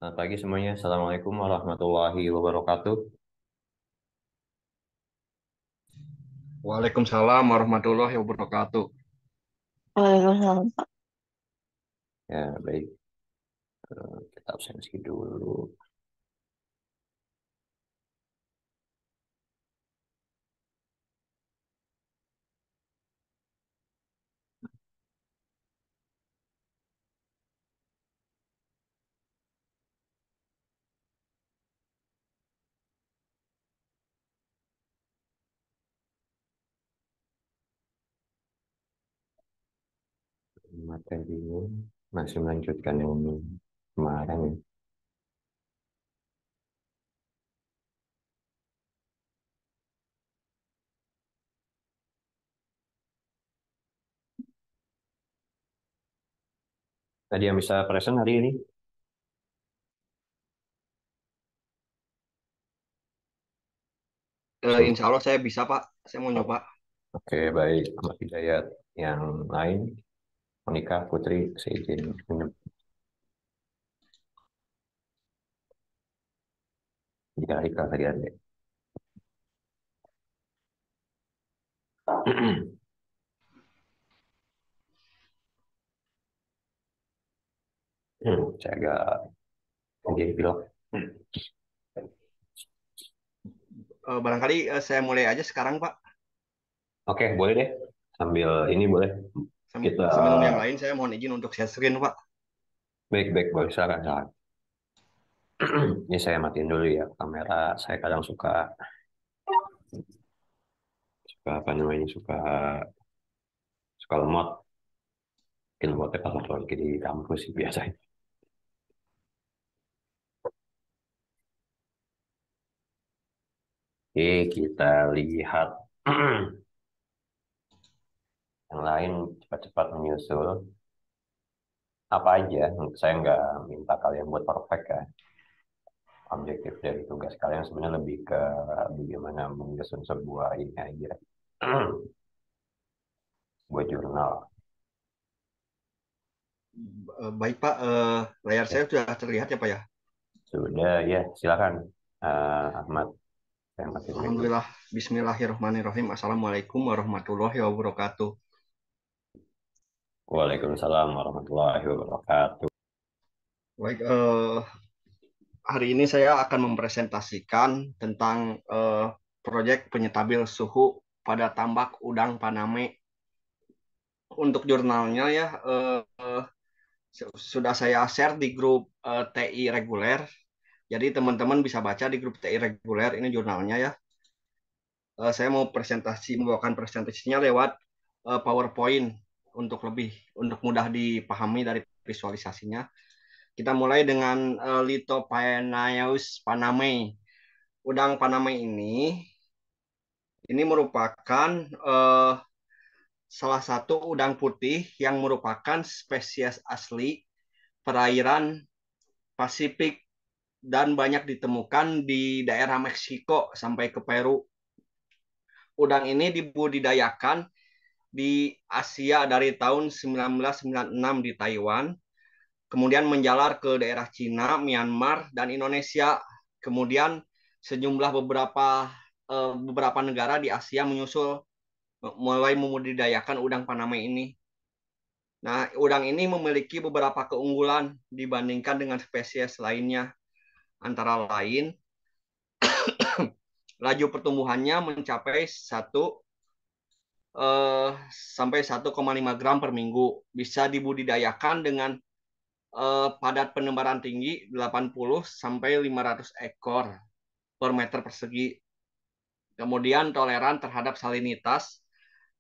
Selamat pagi semuanya. Assalamualaikum warahmatullahi wabarakatuh. Waalaikumsalam warahmatullahi wabarakatuh. Waalaikumsalam, Pak. Ya, baik. Kita absensi dulu. Materi masih melanjutkan yang kemarin. Tadi yang bisa present hari ini. So, Insya Allah saya bisa, Pak. Saya mau oh, nyoba. oke, baik. Ahmad Hidayat. Yang lain, Monika, Putri, saya izin minum. Jika Rika tadi ada. Saya agak jadi pilok. Barangkali saya mulai aja sekarang, Pak. Oke, boleh deh. Sambil ini boleh. Kita Sambil nunggu yang lain, saya mohon izin untuk share screen, Pak. baik-baik, boleh silakan, silakan. Ini saya matiin dulu ya kamera. Saya kadang suka suka apa namanya suka lemot. Mungkin lemotnya pas lagi di kampus sih biasanya. Oke, kita lihat yang lain cepat-cepat menyusul. Apa aja? Saya nggak minta kalian buat perfect ya. Objektif dari tugas kalian sebenarnya lebih ke bagaimana menyusun sebuah ini aja. Buat jurnal. Baik, Pak. Layar Ya, saya sudah terlihat ya, Pak ya? sudah ya, silakan. Ahmad, saya matiin dulu. Alhamdulillah. Bismillahirrahmanirrahim. Assalamualaikum warahmatullahi wabarakatuh. Waalaikumsalam warahmatullahi wabarakatuh. Baik, hari ini saya akan mempresentasikan tentang proyek penyetabil suhu pada tambak udang Paname. Untuk jurnalnya ya, sudah saya share di grup TI reguler. Jadi teman-teman bisa baca di grup TI reguler ini jurnalnya ya. Saya mau membawakan presentasinya lewat PowerPoint untuk mudah dipahami dari visualisasinya. Kita mulai dengan Lithophanaeus paname. Udang Paname ini merupakan salah satu udang putih yang merupakan spesies asli perairan Pasifik dan banyak ditemukan di daerah Meksiko sampai ke Peru. Udang ini dibudidayakan di Asia dari tahun 1996 di Taiwan, kemudian menjalar ke daerah Cina, Myanmar, dan Indonesia. Kemudian sejumlah beberapa negara di Asia menyusul mulai membudidayakan udang Paname ini. Nah, udang ini memiliki beberapa keunggulan dibandingkan dengan spesies lainnya. Antara lain, laju pertumbuhannya mencapai 1 sampai 1,5 gram per minggu. Bisa dibudidayakan dengan padat penebaran tinggi 80 sampai 500 ekor per meter persegi. Kemudian toleran terhadap salinitas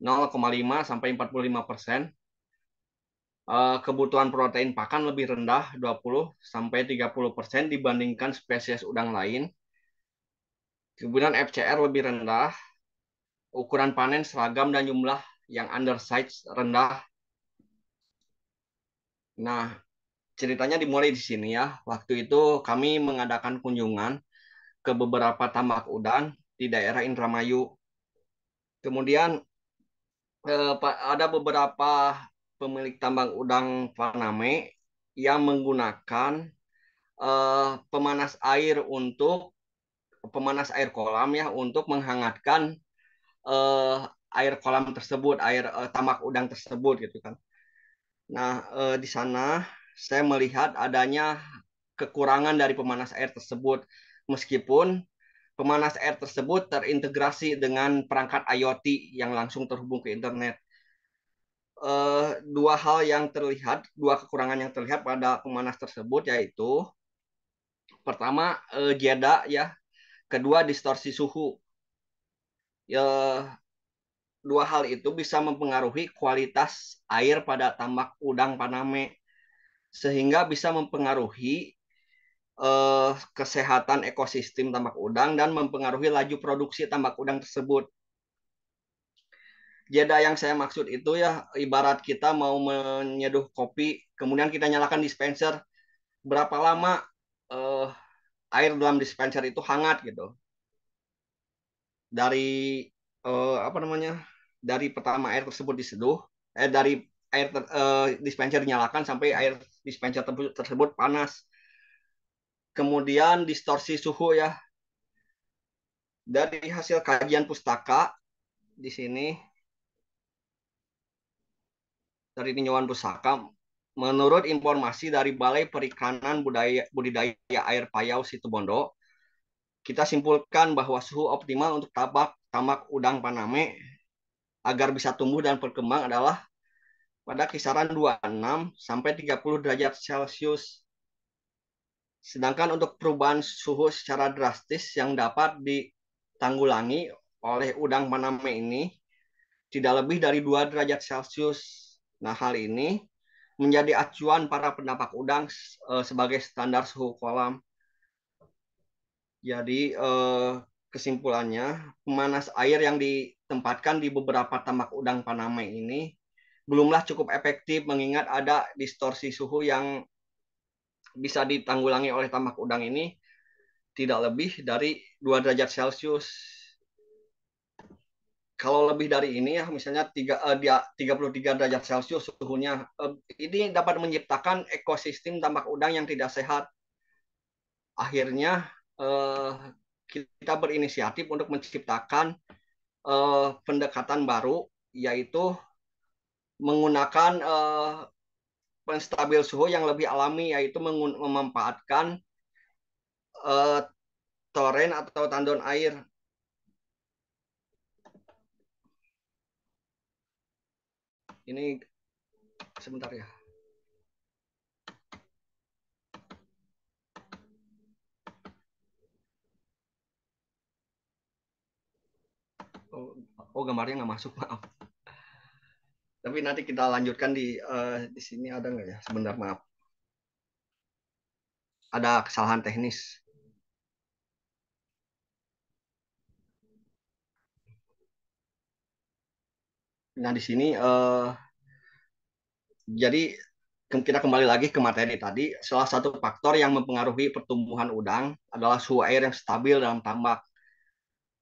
0,5 sampai 45%. Kebutuhan protein pakan lebih rendah 20 sampai 30% dibandingkan spesies udang lain. Kemudian FCR lebih rendah, ukuran panen seragam dan jumlah yang undersize rendah. Nah, ceritanya dimulai di sini ya. Waktu itu kami mengadakan kunjungan ke beberapa tambak udang di daerah Indramayu. Kemudian ada beberapa pemilik tambang udang Paname yang menggunakan pemanas air kolam ya untuk menghangatkan eh, air kolam tersebut, air tambak udang tersebut gitu kan. Nah, di sana saya melihat adanya kekurangan dari pemanas air tersebut, meskipun pemanas air tersebut terintegrasi dengan perangkat IoT yang langsung terhubung ke internet. Dua kekurangan yang terlihat pada pemanas tersebut yaitu pertama jeda ya, kedua distorsi suhu. Ya, dua hal itu bisa mempengaruhi kualitas air pada tambak udang Paname sehingga bisa mempengaruhi kesehatan ekosistem tambak udang dan mempengaruhi laju produksi tambak udang tersebut. Jeda yang saya maksud itu ya ibarat kita mau menyeduh kopi, kemudian kita nyalakan dispenser, berapa lama eh, air dalam dispenser itu hangat gitu. Dari apa namanya? Dari pertama air tersebut diseduh, dari dispenser dinyalakan sampai air dispenser tersebut panas. Kemudian distorsi suhu ya. Dari hasil kajian pustaka di sini dari tinjauan pusaka, menurut informasi dari Balai Perikanan Budidaya Air Payau Situbondo, kita simpulkan bahwa suhu optimal untuk tambak udang Paname agar bisa tumbuh dan berkembang adalah pada kisaran 26 sampai 30 derajat Celcius. Sedangkan untuk perubahan suhu secara drastis yang dapat ditanggulangi oleh udang Paname ini tidak lebih dari 2 derajat Celcius. Nah, hal ini menjadi acuan para penapak udang sebagai standar suhu kolam. Jadi kesimpulannya, pemanas air yang ditempatkan di beberapa tambak udang Paname ini belumlah cukup efektif mengingat ada distorsi suhu yang bisa ditanggulangi oleh tambak udang ini tidak lebih dari 2 derajat Celcius. Kalau lebih dari ini ya misalnya 33 derajat Celcius suhunya, ini dapat menciptakan ekosistem tambak udang yang tidak sehat. Akhirnya kita berinisiatif untuk menciptakan pendekatan baru yaitu menggunakan penstabil suhu yang lebih alami, yaitu memanfaatkan toren atau tandon air. Ini sebentar ya. Oh gambarnya nggak masuk, maaf. Tapi nanti kita lanjutkan di sini ada nggak ya? Sebentar, maaf. Ada kesalahan teknis. Nah di sini jadi kita kembali lagi ke materi tadi. Salah satu faktor yang mempengaruhi pertumbuhan udang adalah suhu air yang stabil dalam tambak.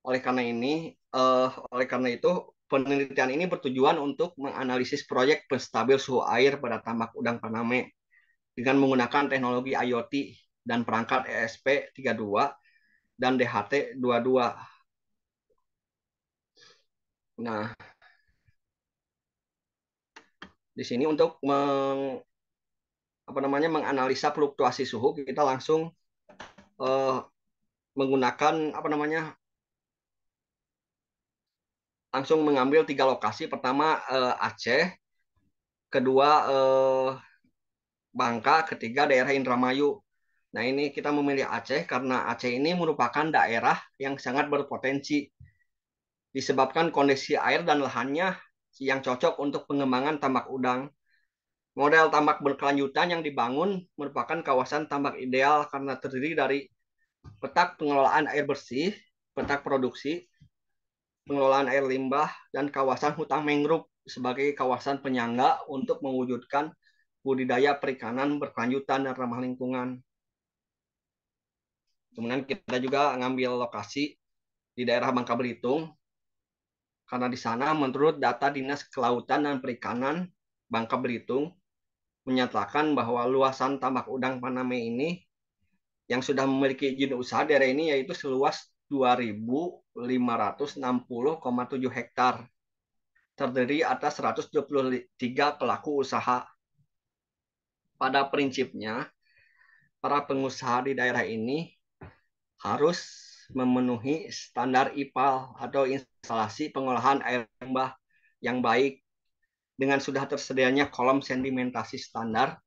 Oleh karena itu penelitian ini bertujuan untuk menganalisis proyek penstabil suhu air pada tambak udang Paname dengan menggunakan teknologi IoT dan perangkat ESP32 dan DHT22. Nah, di sini untuk menganalisa fluktuasi suhu, kita langsung menggunakan langsung mengambil 3 lokasi. Pertama Aceh, kedua Bangka, ketiga daerah Indramayu. Nah, ini kita memilih Aceh karena Aceh ini merupakan daerah yang sangat berpotensi disebabkan kondisi air dan lahannya yang cocok untuk pengembangan tambak udang. Model tambak berkelanjutan yang dibangun merupakan kawasan tambak ideal karena terdiri dari petak pengelolaan air bersih, petak produksi, pengelolaan air limbah, dan kawasan hutan mangrove sebagai kawasan penyangga untuk mewujudkan budidaya perikanan berkelanjutan dan ramah lingkungan. Kemudian kita juga ngambil lokasi di daerah Bangka Belitung, karena di sana menurut data Dinas Kelautan dan Perikanan Bangka Belitung menyatakan bahwa luasan tambak udang Paname ini yang sudah memiliki izin usaha daerah ini yaitu seluas 2.560,7 hektar, terdiri atas 123 pelaku usaha. Pada prinsipnya, para pengusaha di daerah ini harus memenuhi standar IPAL atau instalasi pengolahan air limbah yang baik dengan sudah tersedianya kolom sedimentasi standar,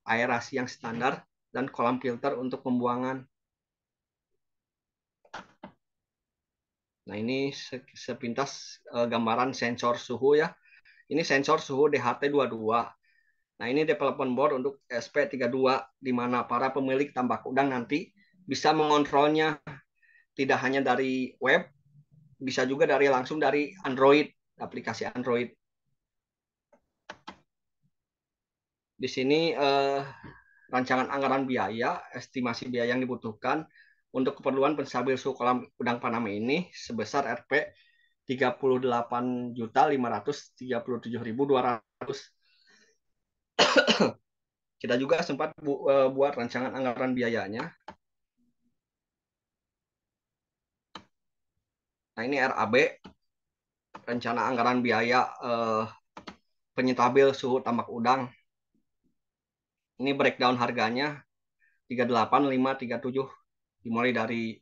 aerasi yang standar, dan kolam filter untuk pembuangan. Nah, ini sepintas gambaran sensor suhu ya. Ini sensor suhu DHT22. Nah, ini development board untuk SP32 di mana para pemilik tambak udang nanti bisa mengontrolnya tidak hanya dari web, bisa juga langsung dari Android, aplikasi Android. Di sini rancangan anggaran biaya, estimasi biaya yang dibutuhkan untuk keperluan penstabil suhu kolam udang Paname ini sebesar Rp 38.537.200. Kita juga sempat buat rancangan anggaran biayanya. Nah, ini RAB, rencana anggaran biaya penyetabil suhu tambak udang. Ini breakdown harganya 38.537, dimulai dari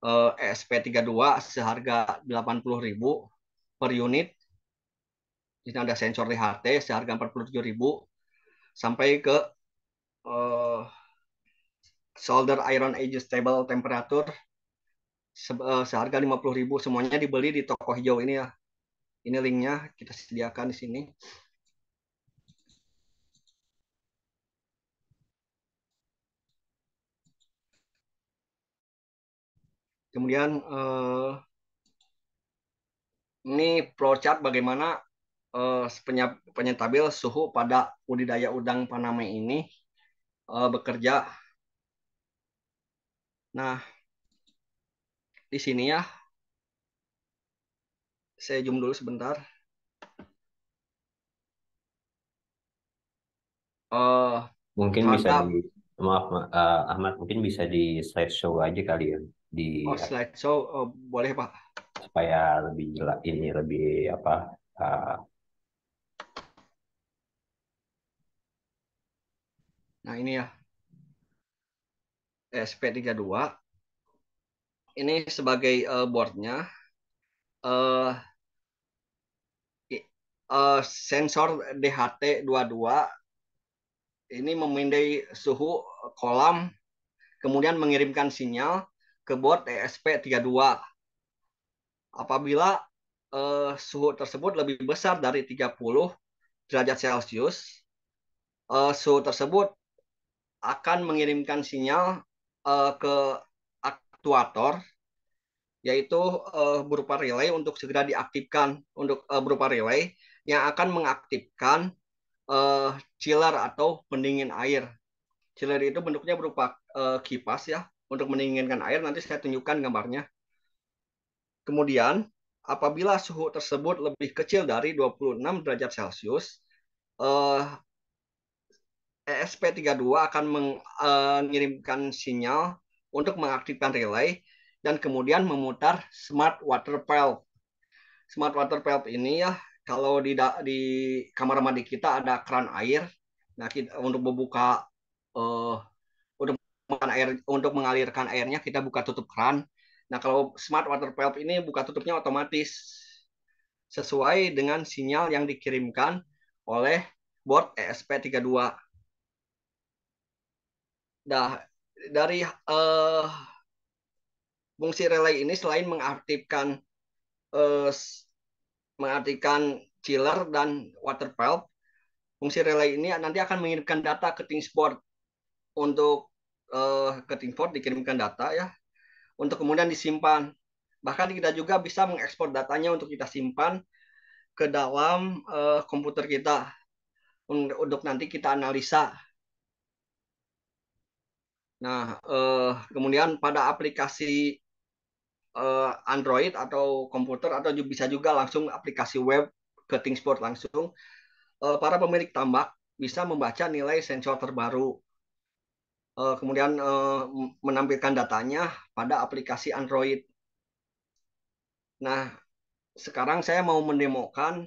ESP32 seharga 80.000 per unit. Di sini ada sensor DHT seharga 47.000 sampai ke solder iron adjustable temperature seharga 50.000. Semuanya dibeli di toko hijau ini ya. Ini linknya kita sediakan di sini. Kemudian ini flowchart bagaimana penyetabil suhu pada budidaya udang Paname ini bekerja. Nah, di sini ya, saya zoom dulu sebentar. Mungkin bisa pada di maaf Ahmad, mungkin bisa di slideshow aja kali ya di slideshow boleh Pak. supaya lebih jelas ini lebih apa Nah, ini ya SP32 ini sebagai boardnya sensor DHT22 ini memindai suhu kolam, kemudian mengirimkan sinyal ke board ESP32. Apabila suhu tersebut lebih besar dari 30 derajat Celcius, suhu tersebut akan mengirimkan sinyal ke aktuator, yaitu berupa relay untuk segera diaktifkan, untuk berupa relay yang akan mengaktifkan chiller atau pendingin air. Chiller itu bentuknya berupa kipas ya untuk mendinginkan air. Nanti saya tunjukkan gambarnya. Kemudian apabila suhu tersebut lebih kecil dari 26 derajat Celcius, ESP32 akan mengirimkan sinyal untuk mengaktifkan relay dan kemudian memutar smart water valve. Smart water valve ini ya, kalau di kamar mandi kita ada keran air. Nah, kita, untuk membuka untuk mengalirkan airnya kita buka tutup keran. Nah, kalau smart water valve ini buka tutupnya otomatis sesuai dengan sinyal yang dikirimkan oleh board ESP32. Nah, dari fungsi relay ini selain mengaktifkan chiller dan water valve, fungsi relay ini nanti akan mengirimkan data ke Thingsport. Untuk ke Thingsport dikirimkan data ya, untuk kemudian disimpan. Bahkan kita juga bisa mengekspor datanya untuk kita simpan ke dalam komputer kita untuk nanti kita analisa. Nah, kemudian pada aplikasi Android atau komputer atau bisa juga langsung aplikasi web ke Thingsport langsung, para pemilik tambak bisa membaca nilai sensor terbaru kemudian menampilkan datanya pada aplikasi Android. Nah, sekarang saya mau mendemokan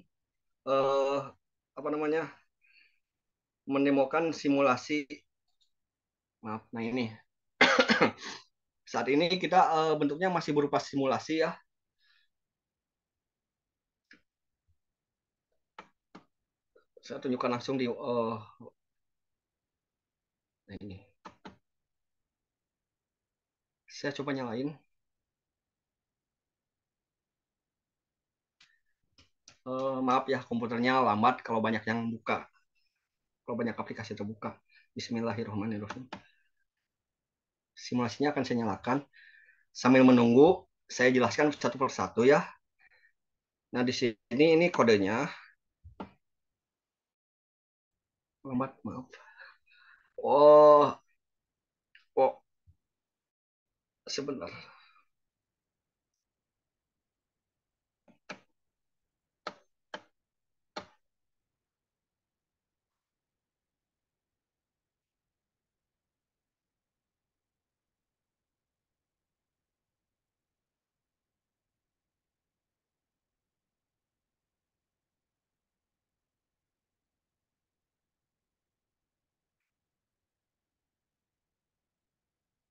eh, apa namanya? Mendemokan simulasi. Maaf, nah ini. Saat ini kita bentuknya masih berupa simulasi ya. Saya tunjukkan langsung di nah ini. Saya coba nyalain. Maaf ya, komputernya lambat kalau banyak yang buka. Kalau banyak aplikasi terbuka. Bismillahirrahmanirrahim. Simulasinya akan saya nyalakan. Sambil menunggu, saya jelaskan satu persatu ya. Nah, di sini ini kodenya. Lambat, maaf. Oh, oh, sebentar.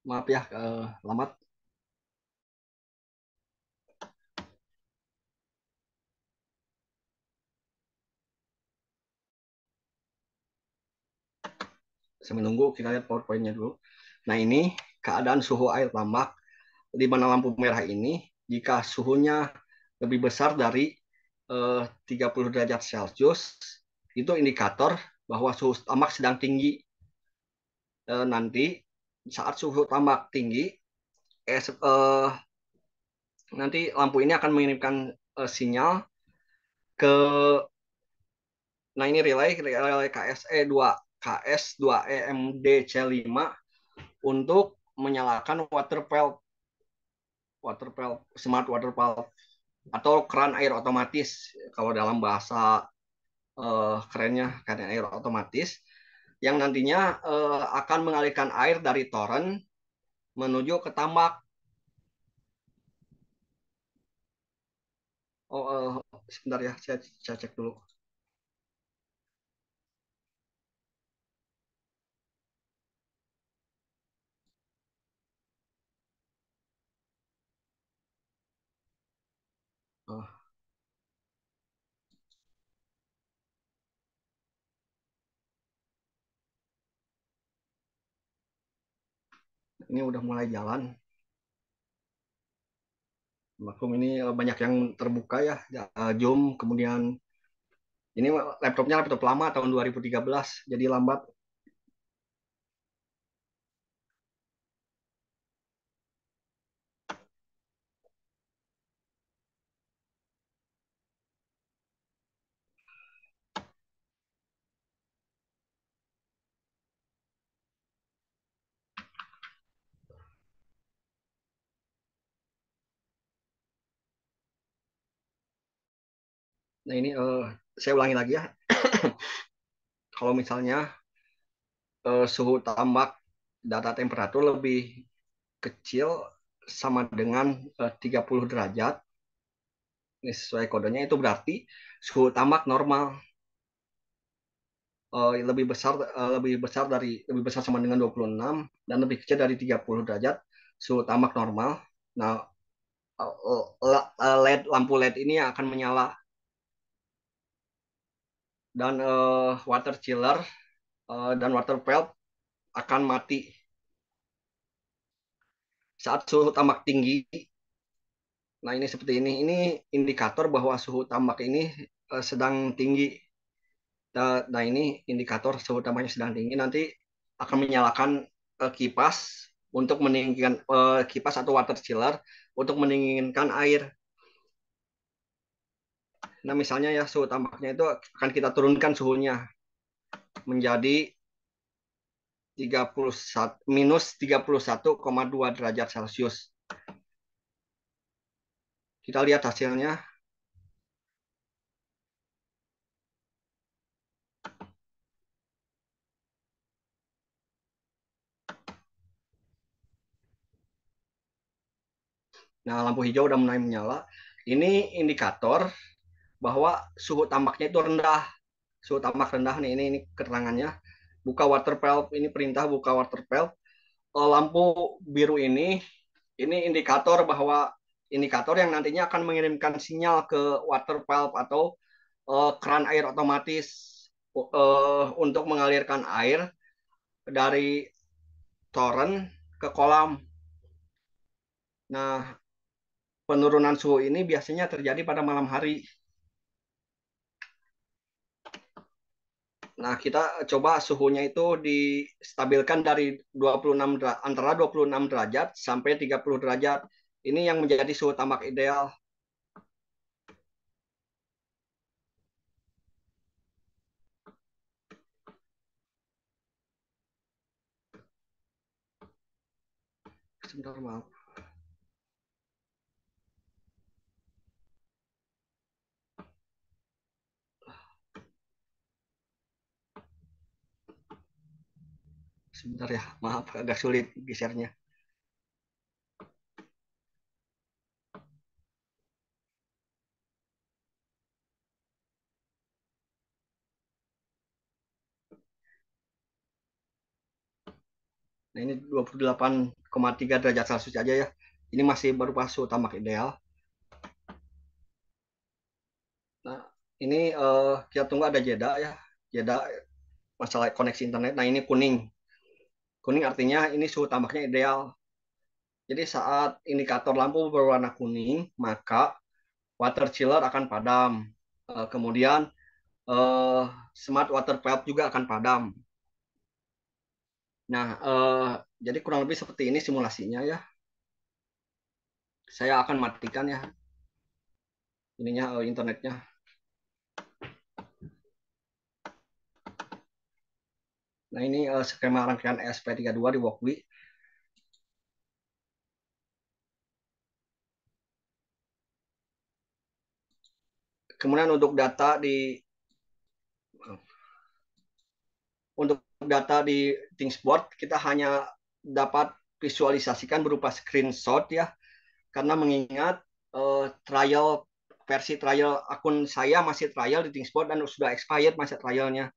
Maaf ya, lambat. Saya menunggu, kita lihat PowerPoint-nya dulu. Nah, ini keadaan suhu air tambak di mana lampu merah ini, jika suhunya lebih besar dari 30 derajat Celcius, itu indikator bahwa suhu tambak sedang tinggi. Nanti saat suhu tambak tinggi, nanti lampu ini akan mengirimkan sinyal ke, nah ini relay KSE2 KS2EMDC5 untuk menyalakan water valve smart water valve atau keran air otomatis kalau dalam bahasa kerennya keran air otomatis yang nantinya akan mengalirkan air dari toren menuju ke tambak. Oh, sebentar ya, saya cek dulu. Oh, ini udah mulai jalan. Maklum ini banyak yang terbuka ya, Zoom, kemudian ini laptopnya laptop lama tahun 2013, jadi lambat. Nah ini saya ulangi lagi ya. Kalau misalnya suhu tambak data temperatur lebih kecil sama dengan 30 derajat, ini sesuai kodenya itu berarti suhu tambak normal. Lebih besar sama dengan 26 dan lebih kecil dari 30 derajat suhu tambak normal. Nah, LED lampu LED ini akan menyala dan water chiller dan water valve akan mati saat suhu tambak tinggi. Nah, ini seperti ini. Ini indikator bahwa suhu tambak ini sedang tinggi. Nah, ini indikator suhu tambaknya sedang tinggi. Nanti akan menyalakan kipas untuk mendinginkan kipas atau water chiller untuk mendinginkan air. Nah, misalnya ya suhu tambaknya itu akan kita turunkan suhunya menjadi 31 minus 31,2 derajat Celcius. Kita lihat hasilnya. Nah, lampu hijau udah mulai menyala. Ini indikator bahwa suhu tambaknya itu rendah. Suhu tambak rendah nih, ini keterangannya. Buka water valve, ini perintah buka water valve. Lampu biru ini indikator yang nantinya akan mengirimkan sinyal ke water valve atau keran air otomatis untuk mengalirkan air dari toren ke kolam. Nah, penurunan suhu ini biasanya terjadi pada malam hari. Nah, kita coba suhunya itu distabilkan dari 26 antara 26 derajat sampai 30 derajat. Ini yang menjadi suhu tambak ideal. Sebentar, maaf. Sebentar ya, maaf agak sulit gesernya. Nah, ini 28,3 derajat Celcius aja ya. Ini masih berupa suhu tambak ideal. Nah, ini kita tunggu ada jeda ya. Jeda masalah koneksi internet. Nah, ini kuning. Kuning artinya ini suhu tambaknya ideal. Jadi saat indikator lampu berwarna kuning, maka water chiller akan padam. Kemudian eh, smart water valve juga akan padam. Nah, jadi kurang lebih seperti ini simulasinya ya. Saya akan matikan ya ininya internetnya. Nah, ini skema rangkaian ESP32 di Walkbee. Kemudian untuk data di Thingsboard kita hanya dapat visualisasikan berupa screenshot ya, karena mengingat versi trial akun saya masih trial di Thingsboard dan sudah expired masa trialnya.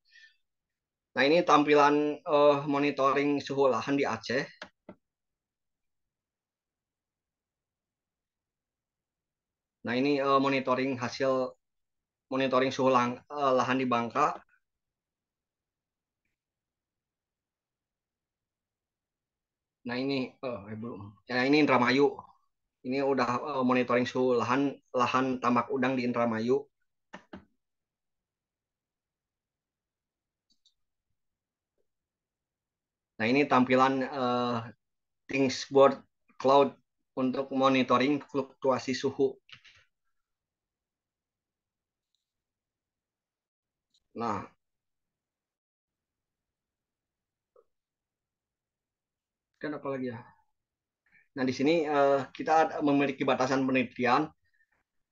Nah, ini tampilan monitoring suhu lahan di Aceh. Nah, ini hasil monitoring suhu lahan di Bangka. Nah, ini belum. Ya, ini Indramayu. Ini udah monitoring suhu lahan tambak udang di Indramayu. Nah, ini tampilan Thingsboard Cloud untuk monitoring fluktuasi suhu. Nah, kan apa lagi ya? Nah, di sini kita memiliki batasan penelitian.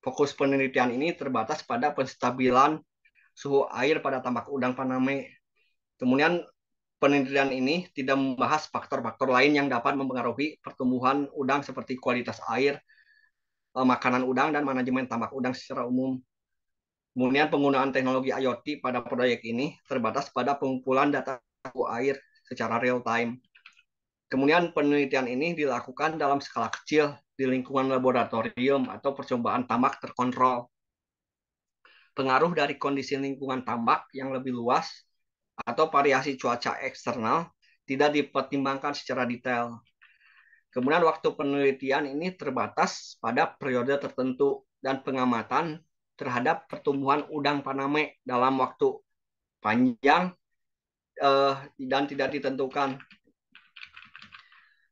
Fokus penelitian ini terbatas pada penstabilan suhu air pada tambak udang Paname. Kemudian penelitian ini tidak membahas faktor-faktor lain yang dapat mempengaruhi pertumbuhan udang seperti kualitas air, makanan udang, dan manajemen tambak udang secara umum. Kemudian penggunaan teknologi IoT pada proyek ini terbatas pada pengumpulan data suhu air secara real time. Kemudian penelitian ini dilakukan dalam skala kecil di lingkungan laboratorium atau percobaan tambak terkontrol. Pengaruh dari kondisi lingkungan tambak yang lebih luas atau variasi cuaca eksternal tidak dipertimbangkan secara detail. Kemudian waktu penelitian ini terbatas pada periode tertentu dan pengamatan terhadap pertumbuhan udang Paname dalam waktu panjang dan tidak ditentukan.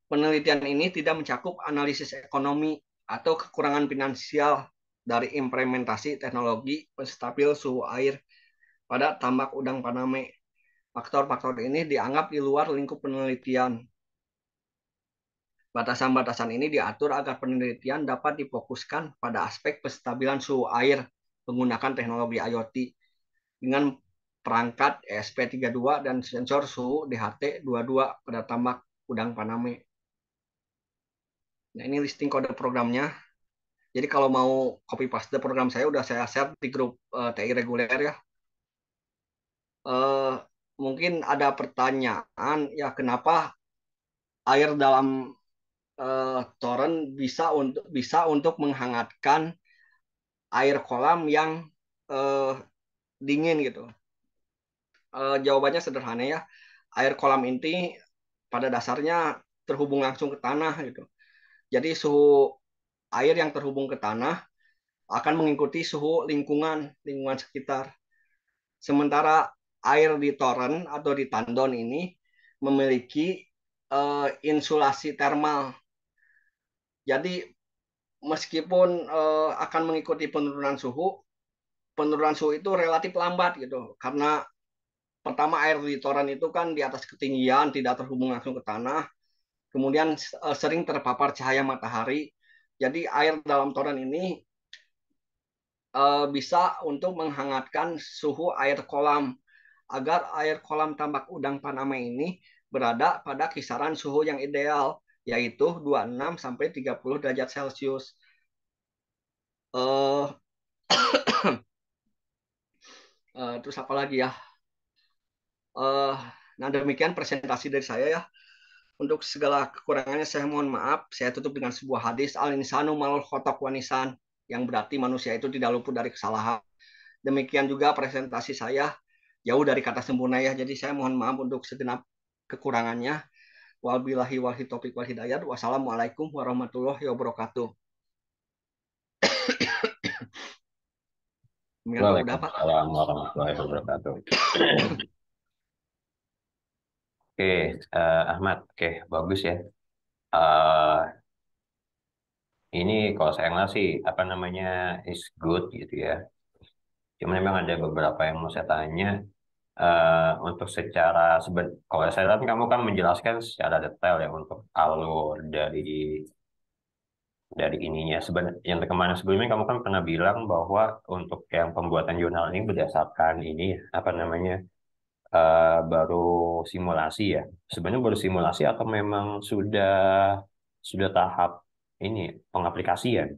Penelitian ini tidak mencakup analisis ekonomi atau kekurangan finansial dari implementasi teknologi penstabil suhu air pada tambak udang Paname. Faktor-faktor ini dianggap di luar lingkup penelitian. Batasan-batasan ini diatur agar penelitian dapat difokuskan pada aspek penstabilan suhu air menggunakan teknologi IoT dengan perangkat ESP32 dan sensor suhu DHT22 pada tambak udang Paname. Nah, ini listing kode programnya. Jadi kalau mau copy paste program saya udah saya share di grup TI reguler ya. Eh, Mungkin ada pertanyaan ya kenapa air dalam torrent bisa untuk menghangatkan air kolam yang eh, dingin gitu. Jawabannya sederhana ya. Air kolam inti pada dasarnya terhubung langsung ke tanah gitu. Jadi suhu air yang terhubung ke tanah akan mengikuti suhu lingkungan sekitar. Sementara air di toren atau di tandon ini memiliki insulasi termal. Jadi meskipun akan mengikuti penurunan suhu itu relatif lambat gitu. Karena pertama air di toren itu kan di atas ketinggian, tidak terhubung langsung ke tanah. Kemudian sering terpapar cahaya matahari. Jadi air dalam toren ini bisa untuk menghangatkan suhu air kolam agar air kolam tambak udang Panama ini berada pada kisaran suhu yang ideal yaitu 26 sampai 30 derajat Celcius. Uh, Terus apa lagi ya? Uh, nah demikian presentasi dari saya ya. Untuk segala kekurangannya saya mohon maaf. Saya tutup dengan sebuah hadis al insanu malul khotok wanisan yang berarti manusia itu tidak luput dari kesalahan. Demikian juga presentasi saya jauh dari kata sempurna ya. Jadi saya mohon maaf untuk segenap kekurangannya. Wabillahi wal taufiq wal hidayat. Wassalamualaikum warahmatullahi wabarakatuh. Demikian Pak, udah Pak. Waalaikumsalam warahmatullahi wabarakatuh. Oke, Ahmad, oke, bagus ya. Eh, ini kalau saya nggak sih, apa namanya, is good gitu ya. Cuma memang ada beberapa yang mau saya tanya. Untuk secara kalau saya lihat kamu kan menjelaskan secara detail ya untuk alur dari ininya. Yang kemarin sebelumnya kamu kan pernah bilang bahwa untuk yang pembuatan jurnal ini berdasarkan ini ya, apa namanya, baru simulasi ya. Sebenarnya baru simulasi atau memang sudah tahap ini pengaplikasian?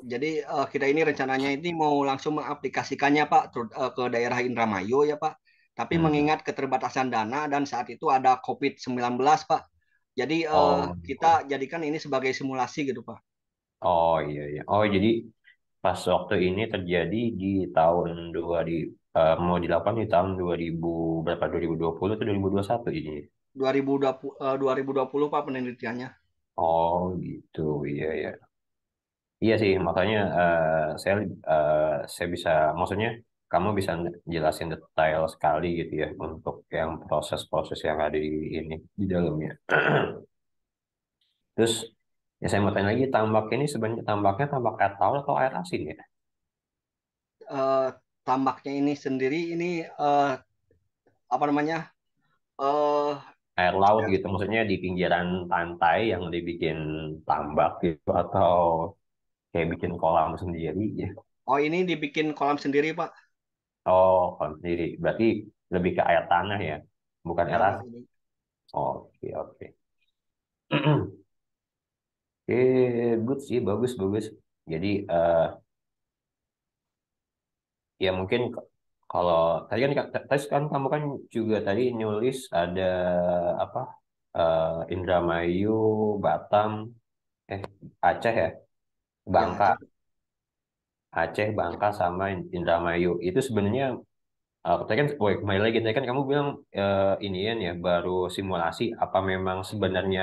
Jadi kita ini rencananya ini mau langsung mengaplikasikannya Pak ke daerah Indramayu ya Pak. Tapi Hmm. mengingat keterbatasan dana dan saat itu ada COVID-19 Pak. Jadi Oh, kita jadikan ini sebagai simulasi gitu Pak. oh iya iya. Oh jadi pas waktu ini terjadi di tahun mau dilakukan di tahun 2000 berapa 2020 atau 2021 ini? 2020 Pak penelitiannya. Oh gitu, iya iya. Iya sih, makanya saya bisa, maksudnya kamu bisa jelasin detail sekali gitu ya untuk yang proses-proses yang ada di dalamnya. Terus ya saya mau tanya lagi, tambak ini sebenarnya tambaknya tambak air tawar atau air asin ya? Eh, Tambaknya ini sendiri ini eh, apa namanya? Eh Air laut gitu, maksudnya di pinggiran pantai yang dibikin tambak gitu atau kayak bikin kolam sendiri ya? oh ini dibikin kolam sendiri Pak. Oh, kolam sendiri. Berarti lebih ke air tanah ya, bukan air Ya asin. ini. Oke, oke. Oke, good sih, bagus, bagus. Jadi, ya mungkin kalau tadi kan kamu kan juga tadi nulis ada apa Indramayu, Batam, eh Aceh ya, Ya Bangka, Aceh. Aceh, Bangka sama Indramayu. Itu sebenarnya tadi kan, kembali lagi tadi kan kamu bilang inian ya baru simulasi. Apa memang sebenarnya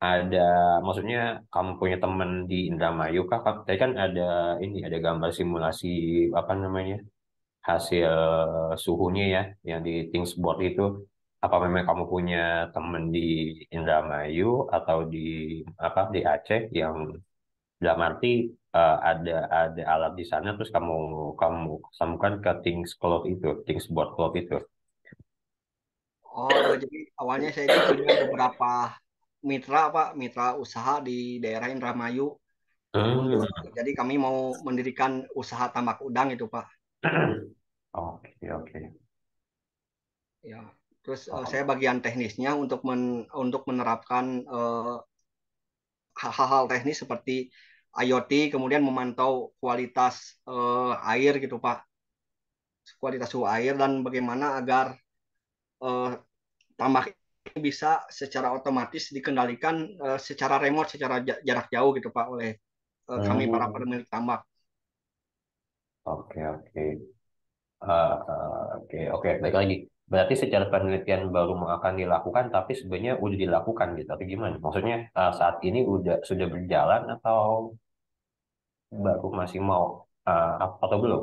ada, maksudnya kamu punya teman di Indramayu kah? Tadi kan ada gambar simulasi apa namanya hasil suhunya ya yang di Thingsboard itu. Apa memang kamu punya teman di Indramayu atau di Aceh yang dalam arti ada alat di sana terus kamu kamu sambungkan ke Thingsboard Cloud itu. Oh, jadi awalnya saya ini punya beberapa mitra Pak, mitra usaha di daerah Indramayu Hmm. untuk jadi kami mau mendirikan usaha tambak udang itu Pak. Oke, oke. Ya. Terus saya Oh, bagian teknisnya untuk menerapkan hal-hal teknis seperti IoT, kemudian memantau kualitas air gitu Pak, kualitas suhu air dan bagaimana agar eh, tambak ini bisa secara otomatis dikendalikan secara remote, secara jarak jauh gitu Pak oleh kami para Hmm, pemilik tambak. oke, oke. Oke, oke. Baik lagi. Berarti secara penelitian baru mau akan dilakukan, tapi sebenarnya udah dilakukan gitu. Tapi gimana? Maksudnya saat ini sudah berjalan atau baru masih mau atau belum?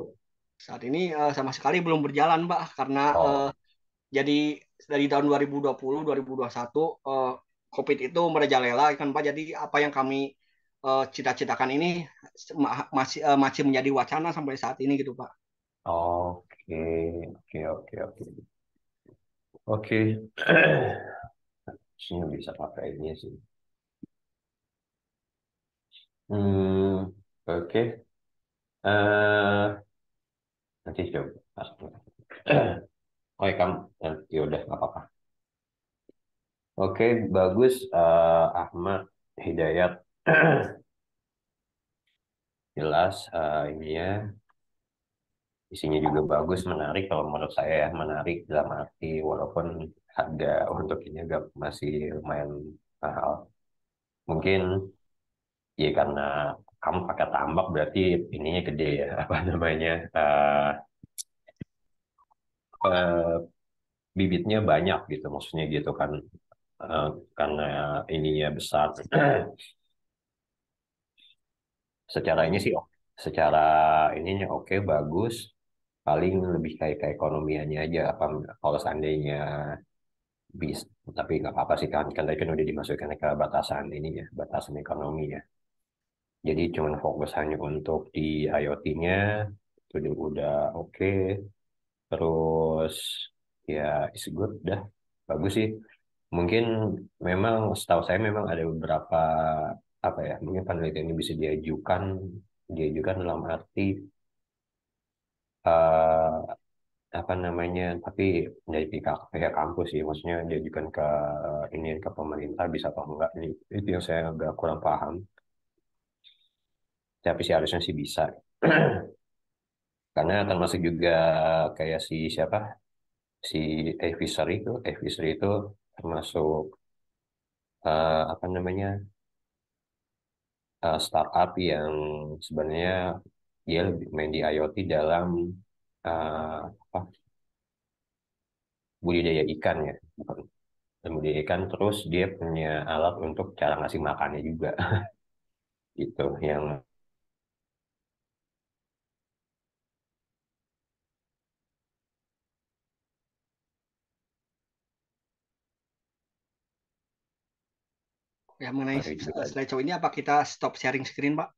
Saat ini sama sekali belum berjalan Pak karena Oh, jadi dari tahun 2020 2021 COVID itu merajalela kan Pak. Jadi apa yang kami cita-citakan ini masih menjadi wacana sampai saat ini gitu Pak. oke, oke, oke, oke. Oke. Sini bisa pakai ini sih. Hmm, oke. Nanti coba. Oh, ya, kamu. Ya udah, nggak apa-apa. Oke, bagus. Ahmad Hidayat. Jelas ini ya. Isinya juga bagus, menarik kalau menurut saya ya. Menarik dalam arti walaupun harga untuk ini agak masih lumayan mahal. Mungkin ya karena kamu pakai tambak berarti ininya gede ya. Apa namanya? Eh, bibitnya banyak gitu. Maksudnya gitu kan. Eh, karena ininya besar. Secara ini sih, secara ininya oke, bagus. Paling lebih kayak keekonomiannya aja. Apa kalau seandainya bis, tapi nggak apa-apa sih kan. Kan tadi kan udah dimasukkan ke batasan ininya, batasan ekonominya. Jadi cuma fokus hanya untuk di IoT-nya, itu udah oke. Terus ya is good, dah bagus sih. Mungkin memang setahu saya memang ada beberapa apa ya, mungkin penelitian ini bisa diajukan dalam arti eh, apa namanya, tapi dari pihak kampus sih, maksudnya diajukan ke ini ke pemerintah bisa atau enggak, ini itu yang saya agak kurang paham, tapi sih harusnya sih bisa. Karena termasuk juga kayak si siapa, si Avisary itu termasuk apa namanya, startup yang sebenarnya dia lebih main di IoT dalam apa, budidaya ikan ya, bukan budidaya ikan, terus dia punya alat untuk cara ngasih makannya juga. Itu yang Ya mengenai baru juga. slideshow ini apa kita stop sharing screen Pak?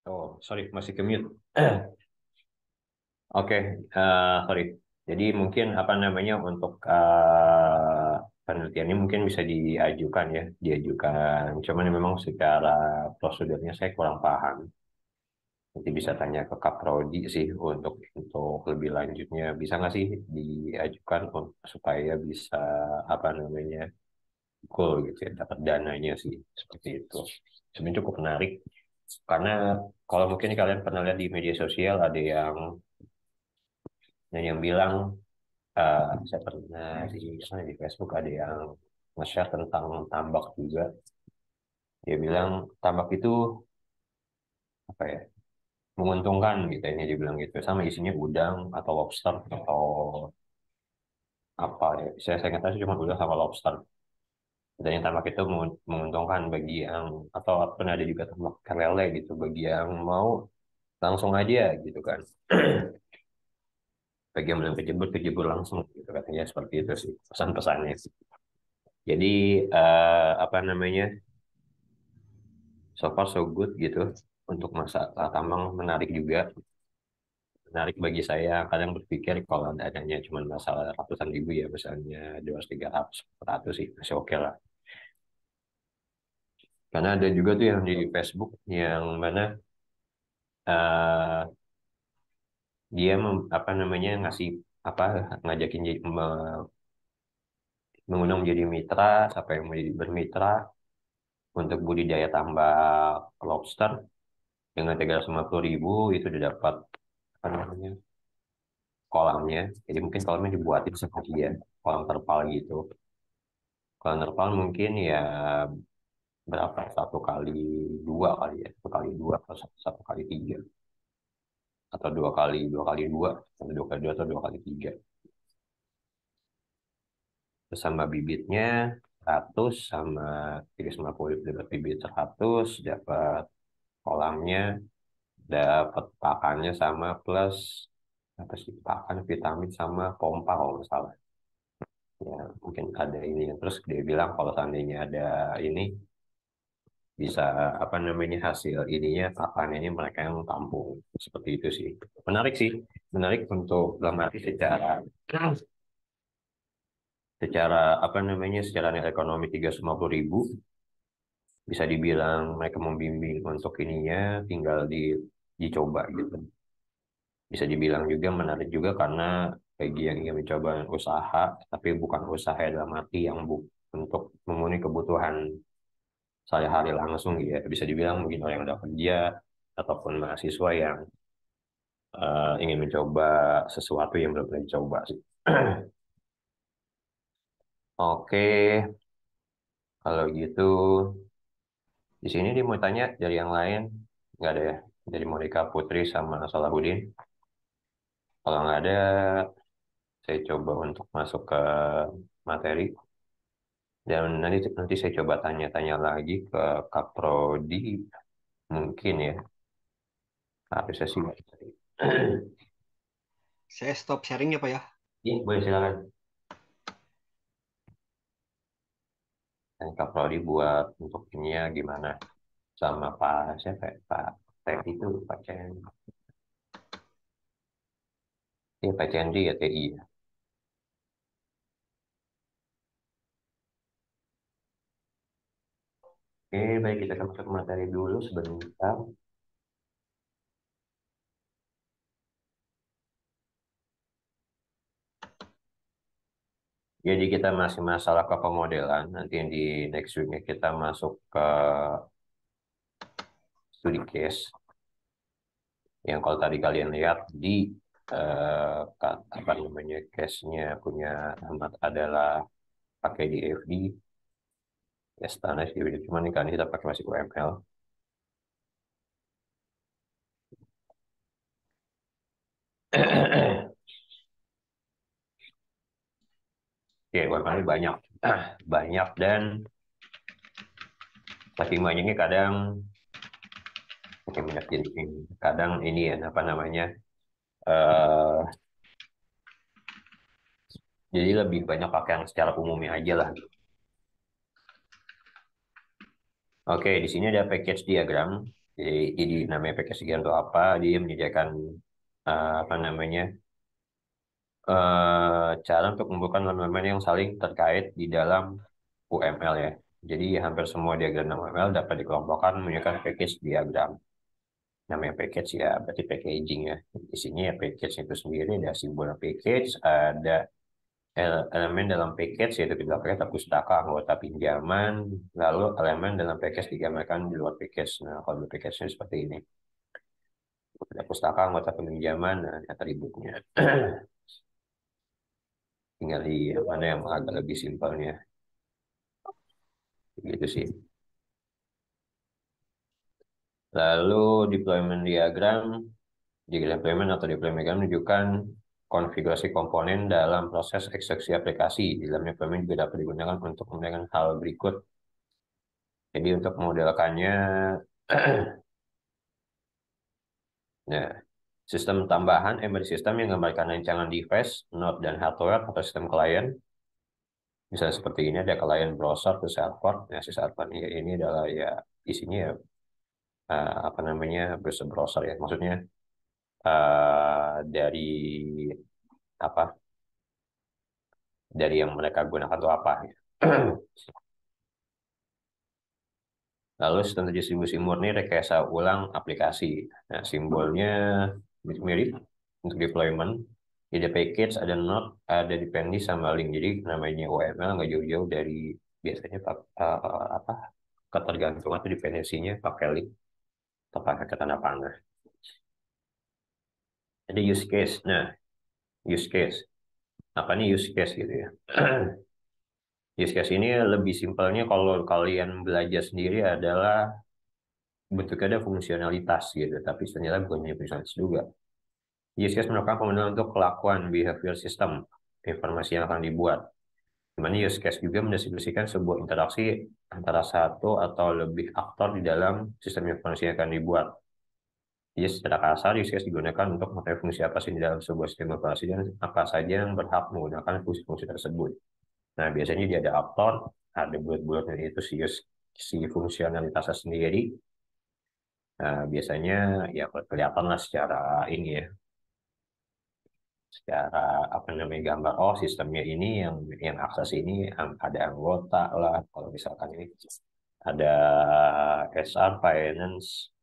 Oh, sorry, masih ke mute. Oke, sorry. Jadi mungkin apa namanya untuk penelitian ini mungkin bisa diajukan ya, diajukan. Cuman memang secara prosedurnya saya kurang paham. Nanti bisa tanya ke Kaprodi sih untuk lebih lanjutnya. Bisa nggak sih diajukan supaya bisa apa namanya cool gitu ya, dapat dananya sih seperti itu. Sebenarnya cukup menarik karena kalau mungkin kalian pernah lihat di media sosial ada yang bilang saya pernah di Facebook ada yang nge-share tentang tambak juga. Dia bilang tambak itu apa ya menguntungkan gitu ya dia bilang gitu sama isinya udang atau lobster atau apa ya saya nggak tahu sih cuma udang sama lobster dan yang tambak itu menguntungkan bagi yang atau pernah ada juga tambak lele gitu bagi yang mau langsung aja gitu kan bagi yang belum kejebur kejebur langsung gitu katanya seperti itu sih pesan-pesannya jadi apa namanya so far so good gitu untuk masa tambang menarik juga menarik bagi saya kadang berpikir kalau adanya cuma masalah ratusan ribu ya misalnya 200 300 400 sih masih oke lah karena ada juga tuh yang di Facebook yang mana eh, dia apa namanya ngasih apa ngajakin mengundang menjadi mitra siapa yang mau jadi bermitra untuk budidaya tambak lobster dengan 350.000 itu udah dapat apa namanya kolamnya jadi mungkin kolamnya dibuatin seperti ya kolam terpal gitu kolam terpal mungkin ya berapa satu kali dua kali ya satu kali dua atau satu kali tiga atau dua kali dua atau dua kali dua atau dua kali tiga terus sama bibitnya 100 sama 350 dapat bibit 100 dapat kolamnya dapat pakannya sama plus apa sih pakan vitamin sama pompa kalau nggak salah ya mungkin ada ini terus dia bilang kalau seandainya ada ini bisa apa namanya hasil ininya pakannya ini mereka yang tampung seperti itu sih menarik sih menarik untuk dalam arti secara apa namanya secara nilai ekonomi 350.000 bisa dibilang mereka membimbing untuk ininya tinggal dicoba gitu bisa dibilang juga menarik juga karena bagi yang ingin mencoba usaha tapi bukan usaha dalam arti yang untuk memenuhi kebutuhan sehari-hari langsung gitu ya bisa dibilang mungkin orang yang udah kerja ataupun mahasiswa yang ingin mencoba sesuatu yang belum pernah dicoba sih. Oke, kalau gitu di sini dia mau tanya dari yang lain nggak ada ya dari Monica Putri sama Salahuddin. Kalau nggak ada, saya coba untuk masuk ke materi dan nanti nanti saya coba tanya-tanya lagi ke Kak Prodi mungkin ya harusnya sih. Saya stop sharing ya Pak ya. Iya, boleh silakan. Dan Kak Prodi buat untuk ininya gimana? Sama Pak siapa ya? Pak Ted itu Pak Chen. Iya Pak Cendi ya TI. Ya. Oke, baik kita akan masuk ke materi dulu sebentar. Jadi kita masih masalah ke pemodelan. Nanti yang di next weeknya kita masuk ke studi case. Yang kalau tadi kalian lihat di apa namanya case-nya punya Ahmad adalah pakai di FD. Ya standar sih, cuman ini kan kita pakai masih UML. Ya, UML ini banyak. Banyak dan saking banyaknya kadang ini ya apa namanya eh jadi lebih banyak pakai yang secara umumnya aja lah. Oke, di sini ada package diagram. Jadi namanya package diagram itu apa? Dia menyediakan apa namanya cara untuk mengumpulkan elemen yang saling terkait di dalam UML ya. Jadi hampir semua diagram dalam UML dapat dikelompokkan menggunakan package diagram. Namanya package ya berarti packaging ya. Isinya ya package itu sendiri, ada simbol package, ada elemen dalam package yaitu tidak pakai pustaka, anggota pinjaman, lalu elemen dalam package digambarkan di luar package. Nah, kalau di package-nya seperti ini. Ada pustaka, anggota pinjaman, nah, atributnya. Tinggal di mana yang agak lebih simpelnya. Gitu sih. Lalu deployment deployment atau deployment diagram menunjukkan konfigurasi komponen dalam proses eksekusi aplikasi. Di dalam deployment juga dapat digunakan untuk menggunakan hal berikut. Jadi untuk memodelkannya, nah, sistem tambahan embedded system yang menggambarkan rancangan device, node, dan hardware atau sistem klien. Misalnya seperti ini ada klien browser ke server. Nah, si server ini adalah ya isinya ya apa namanya browser ya. Maksudnya dari apa dari yang mereka gunakan itu apa ya. Lalu sistem distribusi murni rekayasa ulang aplikasi. Nah, simbolnya mirip untuk deployment. Ada package, ada node, ada dependency sama link. Jadi namanya UML nggak jauh-jauh dari biasanya apa ketergantungan atau dependensinya pakai link atau pakai tanda panah. Ada use case. Nah, use case. Apa nih use case gitu ya? Use case ini lebih simpelnya kalau kalian belajar sendiri adalah bentuknya ada fungsionalitas gitu, tapi ternyata bukan hanya fungsionalitas juga. Use case merupakan pemenuhan untuk kelakuan behavior system, informasi yang akan dibuat. Di mana use case juga mendeskripsikan sebuah interaksi antara satu atau lebih aktor di dalam sistem informasi yang akan dibuat. Jadi secara kasar, use case digunakan untuk mengetahui fungsi apa sih di dalam sebuah sistem informasi dan apa saja yang berhak menggunakan fungsi-fungsi tersebut. Nah, biasanya dia ada aktor, ada bulat-bulatnya itu si fungsionalitasnya sendiri. Nah, biasanya ya kelihatan lah secara ini ya, secara apa namanya gambar. Oh, sistemnya ini yang akses ini ada anggota lah. Kalau misalkan ini ada HR, finance,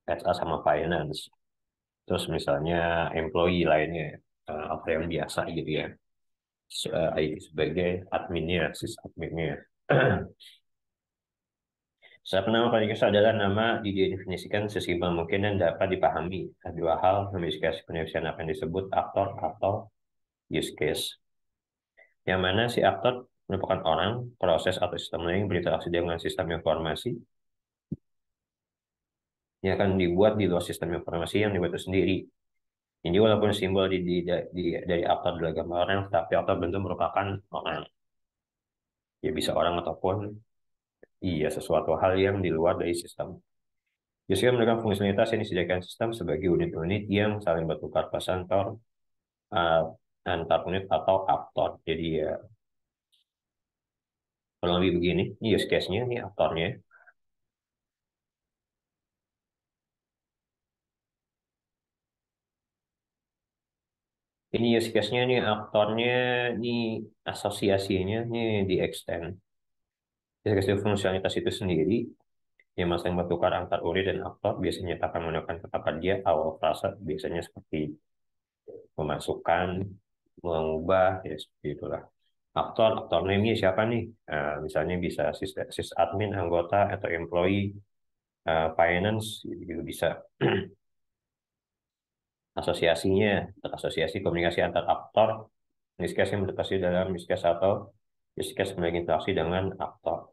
HR sama finance. Terus misalnya employee lainnya, apa yang biasa gitu ya. IT sebagai adminnya, sysadminnya. Saat nama Pernikahan adalah nama didefinisikan sesimpel mungkin dan dapat dipahami. Ada dua hal membedakan penyelesaian apa yang disebut aktor atau use case. Yang mana si aktor merupakan orang, proses atau sistem lain yang berinteraksi dengan sistem informasi yang akan dibuat di luar sistem informasi yang dibuat itu sendiri. Ini walaupun simbol dari aktor adalah gambar orang, tapi aktor bentuk merupakan orang. Ya bisa orang ataupun iya sesuatu hal yang di luar dari sistem. Justru merupakan fungsionalitas yang disediakan sistem sebagai unit-unit yang saling bertukar pesan uh, antar unit atau aktor. Jadi ya kurang lebih begini. Ini use case-nya, ini aktornya. Ini use case-nya, ini aktornya, ini asosiasinya, ini di extend. Use case fungsionalitas itu sendiri yang saling bertukar antar unit dan aktor biasanya akan menggunakan kata kerja awal frasa biasanya seperti memasukkan, mengubah, ya seperti itulah. Aktor name-nya siapa nih? Misalnya bisa sysadmin, anggota, atau employee, finance, gitu bisa. Asosiasinya, asosiasi komunikasi antar aktor, use case yang berinteraksi dalam use case atau use case memiliki interaksi dengan aktor.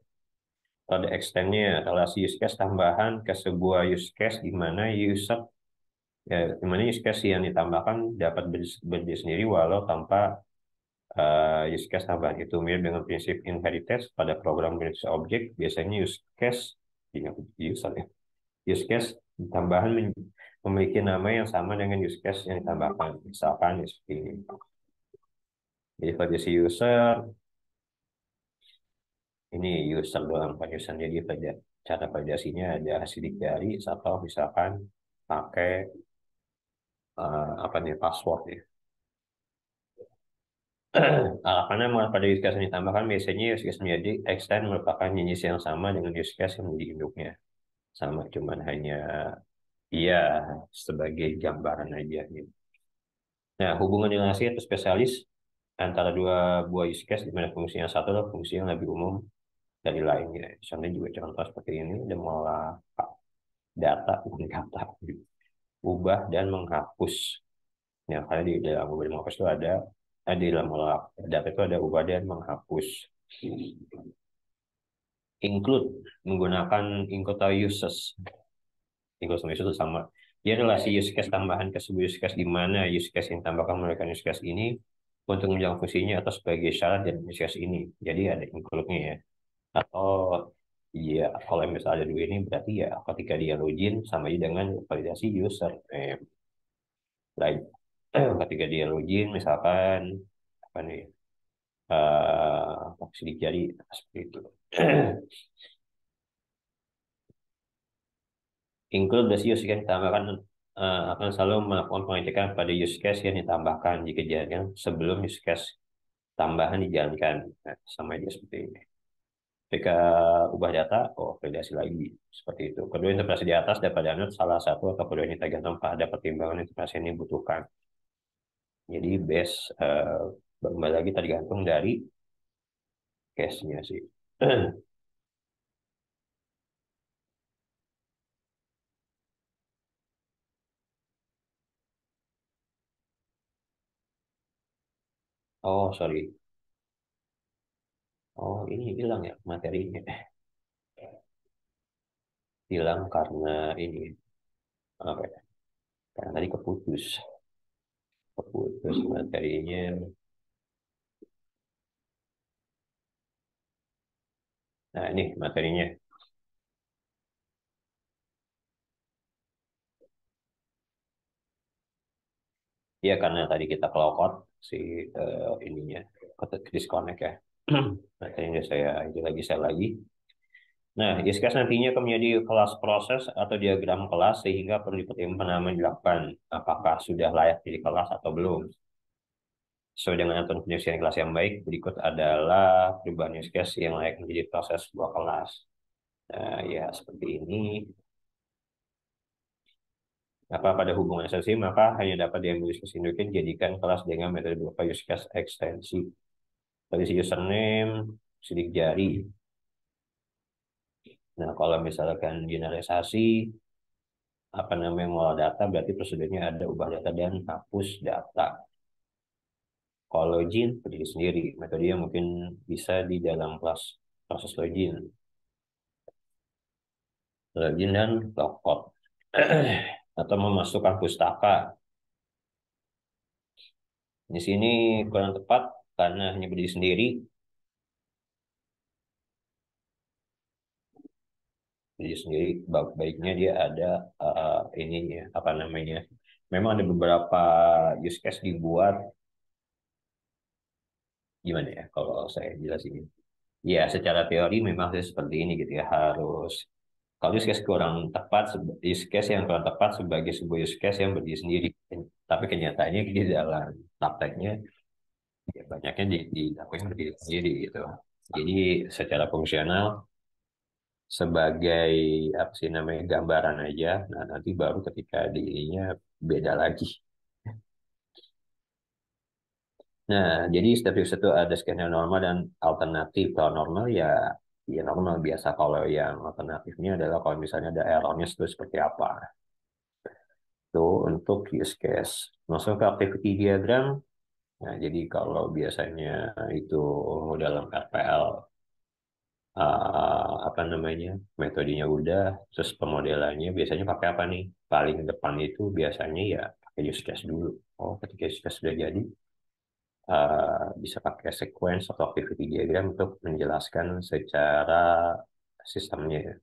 Pada extend-nya, relasi use case tambahan ke sebuah use case di mana user ya, di mana use case yang ditambahkan dapat berdiri sendiri walau tanpa use case tambahan itu mirip dengan prinsip inheritance pada program berbasis objek. Biasanya use case user ya. Use case tambahan memiliki nama yang sama dengan use case yang ditambahkan. Misalkan seperti ini. Jadi validasi user ini user doang, bukan user jadi Cara validasinya ada sidik jari atau misalkan pakai apa nih password ya. Karena pada use case yang ditambahkan biasanya use case menjadi extend merupakan jenis yang sama dengan use case yang menjadi induknya. Sama, cuman hanya iya sebagai gambaran aja gitu. Nah, hubungan relasi atau spesialis antara dua buah use case di mana fungsi yang satu adalah fungsi yang lebih umum dari lainnya. Contohnya juga contoh seperti ini, ada mengolah data, bukan data, ubah dan menghapus. Ya, karena di dalam ubah dan menghapus itu ada, di dalam mengolah data itu ada ubah dan menghapus. Include menggunakan include atau uses. Include sama uses itu sama. Dia relasi use case tambahan ke sebuah use case di mana use case yang tambahkan menggunakan use case ini untuk menjalankan fungsinya atau sebagai syarat dari use case ini. Jadi ada include-nya ya. Atau ya kalau misalnya ada dua ini berarti ya ketika dia login sama aja dengan validasi user. Lain ketika dia login misalkan apa nih sidik jari seperti itu. Include the use case ditambahkan akan selalu melakukan pengecekan pada use case yang ditambahkan jika dijalankan sebelum use case tambahan dijalankan. Nah, sama aja seperti ini. Ketika ubah data, validasi lagi seperti itu. Kedua interpretasi di atas dapat dianut salah satu atau keduanya tergantung pada pertimbangan interpretasi yang dibutuhkan. Jadi base kembali lagi tergantung dari case-nya sih. Oh, sorry. Oh, ini hilang ya materinya. Hilang karena ini. Apa ya? Karena tadi keputus. Keputus materinya. Nah, ini materinya. Iya, karena tadi kita cloud si ininya disconnect ya. Materinya saya ini lagi saya lagi. Nah, use case nantinya akan menjadi kelas proses atau diagram kelas sehingga perlu dipertimbangkan penanaman dilakukan apakah sudah layak jadi kelas atau belum. Sesuai dengan aturan penyelesaian kelas yang baik, berikut adalah perubahan use case yang layak menjadi proses sebuah kelas. Nah, ya seperti ini. Apa pada hubungan esensi, maka hanya dapat diambil use case induknya dijadikan kelas dengan metode berupa use case ekstensi. Tadi si username, sidik jari. Nah, kalau misalkan generalisasi, apa namanya mengolah data, berarti prosedurnya ada ubah data dan hapus data. Kalau login, berdiri sendiri. Metodenya mungkin bisa di dalam kelas proses login. Login dan logout. Atau memasukkan pustaka. Di sini kurang tepat karena hanya berdiri sendiri. Berdiri sendiri, baiknya dia ada ininya, apa namanya. Memang ada beberapa use case dibuat gimana ya kalau saya jelasin. Ya, secara teori memang seperti ini gitu ya, harus kalau use case kurang tepat, use case yang kurang tepat sebagai sebuah use case yang berdiri sendiri. Tapi kenyataannya di dalam prakteknya ya banyaknya dilakukan berdiri sendiri gitu. Jadi secara fungsional sebagai apa sih namanya gambaran aja. Nah, nanti baru ketika di ininya beda lagi. Nah, jadi setiap user itu ada skenario normal dan alternatif. Kalau normal ya ya normal biasa. Kalau yang alternatifnya adalah kalau misalnya ada errornya itu seperti apa. Itu untuk use case. Masuk ke activity diagram. Nah, jadi kalau biasanya itu dalam RPL apa namanya metodenya udah, terus pemodelannya biasanya pakai apa nih? Paling depan itu biasanya ya pakai use case dulu. Oh, ketika use case sudah jadi, bisa pakai sequence atau activity diagram untuk menjelaskan secara sistemnya.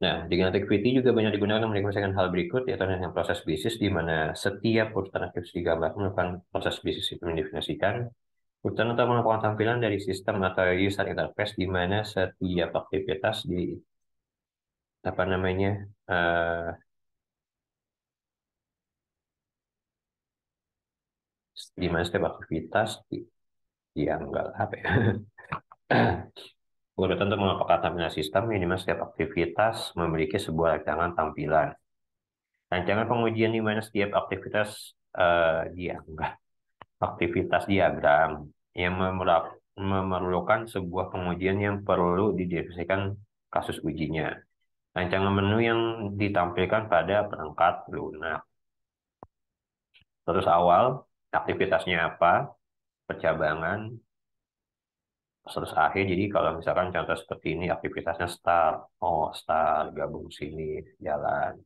Nah, dengan activity juga banyak digunakan untuk menyelesaikan hal berikut, yaitu dengan proses bisnis, di mana setiap urutan aktivitas digambarkan merupakan proses bisnis itu mendefinisikan Urutan untuk melakukan tampilan dari sistem atau user interface di mana setiap aktivitas di apa namanya eh di mana setiap aktivitas ya enggak lah, apa ya. Urutan untuk melakukan tampilan sistem ini mana setiap aktivitas memiliki sebuah rancangan tampilan. Rancangan pengujian di mana setiap aktivitas dia enggak aktivitas diagram yang memerlukan sebuah pengujian yang perlu didefinisikan kasus ujinya. Rancangan menu yang ditampilkan pada perangkat lunak. Terus awal, aktivitasnya apa, percabangan, terus akhir. Jadi kalau misalkan contoh seperti ini, aktivitasnya start. Oh, start, gabung sini, jalan.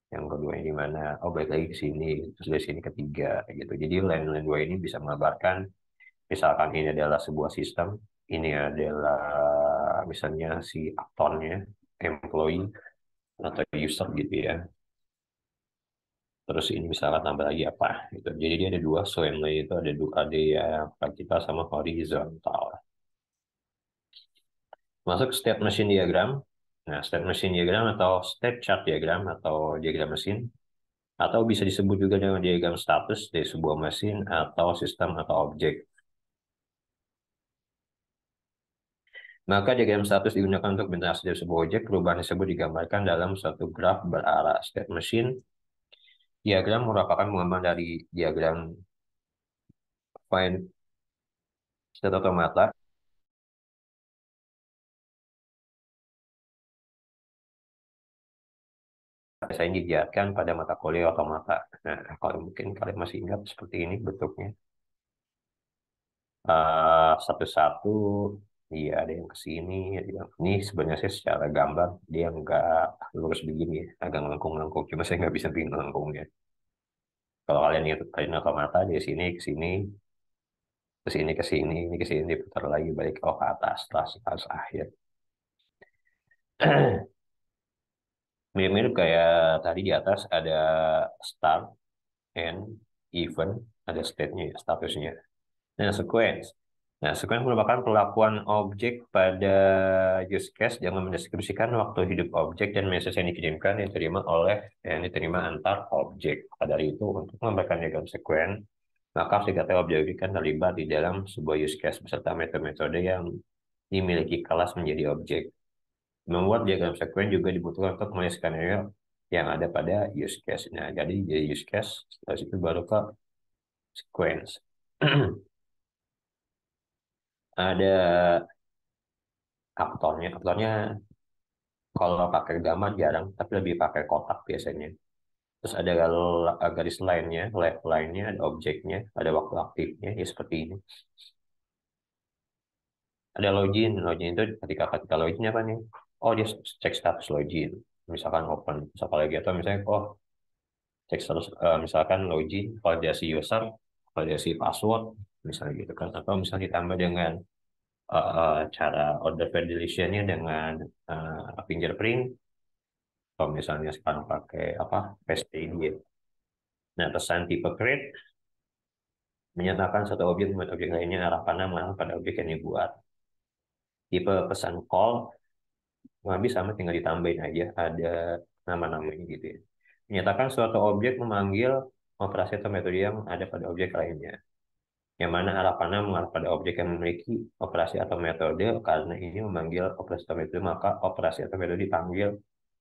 Yang kedua ini di mana? Oh, balik lagi ke sini. Terus dari sini ketiga, gitu. Jadi line-line dua ini bisa mengabarkan, misalkan ini adalah sebuah sistem, ini adalah misalnya si aktornya, employee, atau user gitu ya. Terus ini misalkan tambah lagi apa gitu. Jadi dia ada dua, so yang lain itu ada dua, ada yang vertikal sama horizontal. Masuk state machine diagram. Nah, state machine diagram atau state chart diagram atau diagram mesin atau bisa disebut juga dengan diagram status dari sebuah mesin atau sistem atau objek. Maka diagram status digunakan untuk berinteraksi dari sebuah objek. Perubahan tersebut digambarkan dalam suatu graf berarah. State machine diagram merupakan pengembangan dari diagram find state automata. Biasanya dijelaskan pada mata kuliah otomata. Nah, kalau mungkin kalian masih ingat seperti ini bentuknya. Satu-satu, iya ada yang ke sini, ada yang ini sebenarnya saya secara gambar dia nggak lurus begini, ya, agak melengkung-melengkung. Cuma saya nggak bisa bikin melengkungnya. Kalau kalian ingat kalian otomata dari sini ke sini, ke sini ke sini, ini ke sini diputar lagi balik ke atas, atas akhir. Mirip-mirip kayak tadi di atas ada start, end, event, ada state-nya, statusnya. Nah, sequence. Nah, sequence merupakan perlakuan objek pada use case yang mendeskripsikan waktu hidup objek dan message yang dikirimkan yang diterima antar objek. Pada dari itu, untuk memberikan diagram sequence, maka aplikasi objek kan terlibat di dalam sebuah use case beserta metode-metode yang dimiliki kelas menjadi objek. Membuat diagram sequence juga dibutuhkan untuk melihat skenario yang ada pada use case. Nah, jadi dari use case, setelah itu baru ke sequence. Ada aktornya. Aktornya kalau pakai gambar jarang, tapi lebih pakai kotak biasanya. Terus ada garis lainnya, left line-nya, ada objeknya, ada waktu aktifnya, ya seperti ini. Ada login. Login itu ketika login apa nih? Oh, dia cek status login. Misalkan open. Misalkan lagi atau misalnya, oh, cek status, misalkan login, validasi user, validasi password, misalnya gitu kan. Atau misalnya ditambah dengan cara order validation-nya dengan fingerprint, kalau misalnya sekarang pakai apa Face ID ya. Nah, pesan tipe create menyatakan satu objek membuat objek lainnya arah panah mengarah pada objek yang dibuat. Tipe pesan call habis sama tinggal ditambahin aja ada nama-namanya gitu ya. Menyatakan suatu objek memanggil operasi atau metode yang ada pada objek lainnya. Yang mana arah panah mengarah pada objek yang memiliki operasi atau metode karena ini memanggil operasi atau metode maka operasi atau metode dipanggil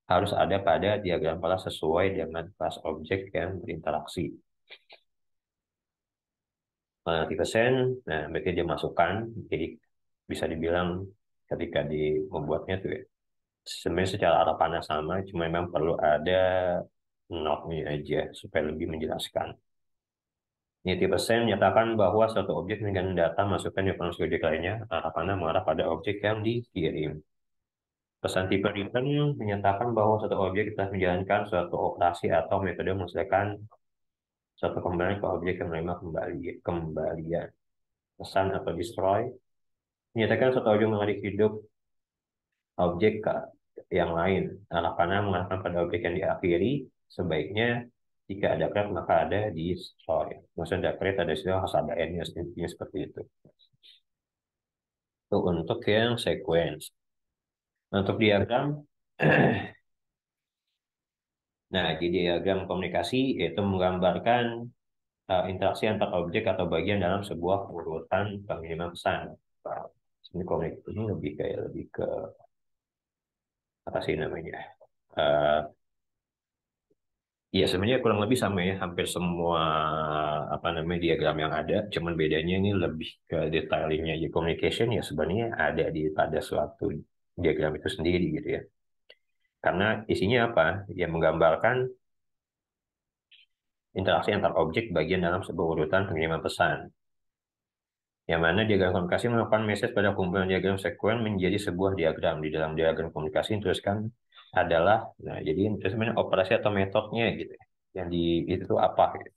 harus ada pada diagram pola sesuai dengan kelas objek yang berinteraksi. Tipe sen, nah berarti dia masukkan, jadi bisa dibilang ketika membuatnya tuh ya, sebenarnya secara arah panah sama, cuma memang perlu ada notnya aja supaya lebih menjelaskan. Ini tipe sen menyatakan bahwa suatu objek dengan data masukkan di informasi objek lainnya, arah panah mengarah pada objek yang dikirim. Pesan tipe return menyatakan bahwa suatu objek telah menjalankan suatu operasi atau metode menghasilkan suatu kembali ke objek yang menerima kembalian. Pesan atau destroy menyatakan suatu objek mengalir hidup objek ke yang lain. Arah panah mengarahkan pada objek yang diakhiri, sebaiknya Jika ada create maka ada destroy. Maksudnya ada create ada destroy harus ada n-nya seperti itu. Itu untuk yang sequence. Untuk diagram, nah di diagram komunikasi yaitu menggambarkan interaksi antar objek atau bagian dalam sebuah urutan pengiriman pesan. Nah, ini komunikasi ini lebih ke apa sih namanya? Eh, Ya sebenarnya kurang lebih sama ya, hampir semua apa namanya diagram yang ada, cuman bedanya ini lebih ke detailingnya aja. Communication ya sebenarnya ada di pada suatu diagram itu sendiri gitu ya. Karena isinya apa? Ya menggambarkan interaksi antar objek bagian dalam sebuah urutan pengiriman pesan. Yang mana diagram komunikasi melakukan message pada kumpulan diagram sekuen menjadi sebuah diagram. Di dalam diagram komunikasi dituliskan adalah, nah jadi itu sebenarnya operasi atau metodenya gitu ya. Yang di itu tuh apa gitu.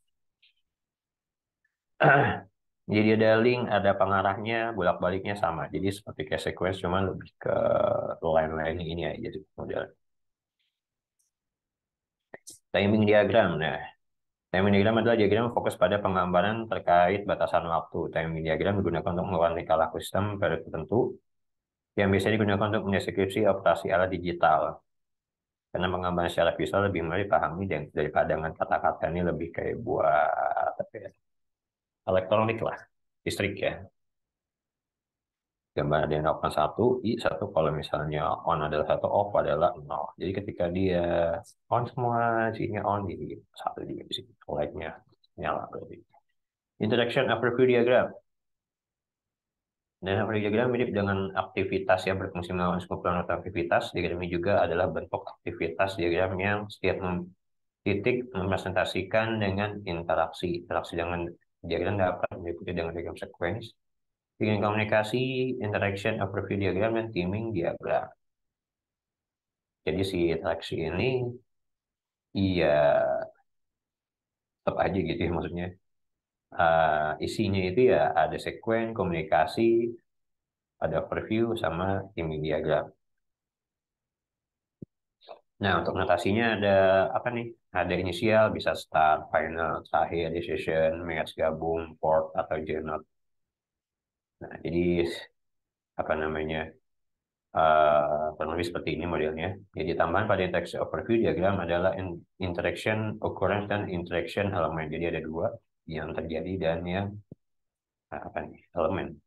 Jadi ada link, ada pengarahnya, bolak-baliknya sama. Jadi seperti kayak sequence, cuma lebih ke line-line ini aja sih model. Timing diagram. Nah, timing diagram adalah diagram yang fokus pada penggambaran terkait batasan waktu. Timing diagram digunakan untuk melakukan tingkah laku sistem pada tertentu yang biasanya digunakan untuk mendeskripsi operasi alat digital. Karena penggambaran secara visual lebih mudah dipahami daripada dengan kata-kata ini lebih kayak buat apa ya, elektronik lah, listrik ya. Gambar ada yang lakukan satu, satu kalau misalnya on adalah satu, off adalah nol. Jadi ketika dia on semua, sini on, jadi satu juga di sini, light-nya nyala berarti. Interaction overview diagram. Dan overview diagram mirip dengan aktivitas yang berfungsi melawan sekumpulan aktivitas. Diagram ini juga adalah bentuk aktivitas diagram yang setiap titik merepresentasikan dengan interaksi. Interaksi dengan diagram dapat diikuti dengan diagram sequence. Dengan komunikasi, interaction, overview diagram, dan timing diagram. Jadi si interaksi ini, iya tetap aja gitu ya maksudnya. Isinya itu ya ada sekuen, komunikasi, ada overview, sama timing diagram. Nah, untuk notasinya ada apa nih? Ada inisial, bisa start, final, terakhir, decision, match, gabung, port, atau journal. Nah, jadi apa namanya? Kurang lebih seperti ini modelnya. Jadi tambahan pada interaction overview diagram adalah interaction occurrence dan interaction elemen. Jadi ada dua yang terjadi dan yang apa nih elemen.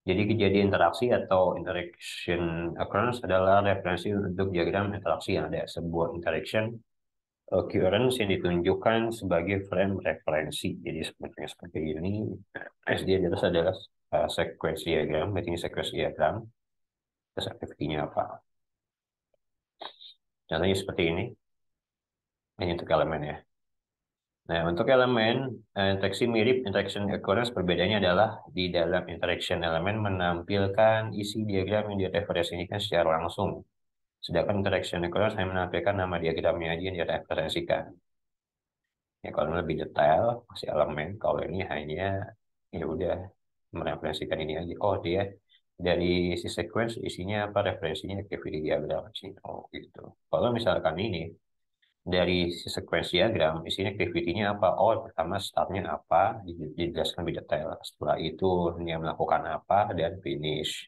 Jadi kejadian interaksi atau interaction occurrence adalah referensi untuk diagram interaksi yang ada. Sebuah interaction occurrence yang ditunjukkan sebagai frame referensi. Jadi seperti ini. SD di atas adalah sequence diagram. Berarti ini sequence diagram. Terus activity-nya apa? Contohnya seperti ini. Ini untuk elemen ya. Nah, untuk elemen, interaksi mirip interaction occurrence perbedaannya adalah di dalam interaction elemen menampilkan isi diagram yang direferensikan secara langsung. Sedangkan interaction occurrence hanya menampilkan nama diagramnya aja yang direferensikan. Ya, kalau lebih detail, masih elemen. Kalau ini hanya, ya udah, mereferensikan ini aja. Oh, dia dari si sequence isinya apa, referensinya activity diagram. Oh, gitu. Kalau misalkan ini, dari si sequence diagram, isinya activity-nya apa? Oh, pertama startnya apa, dijelaskan lebih detail. Setelah itu dia melakukan apa, dan finish.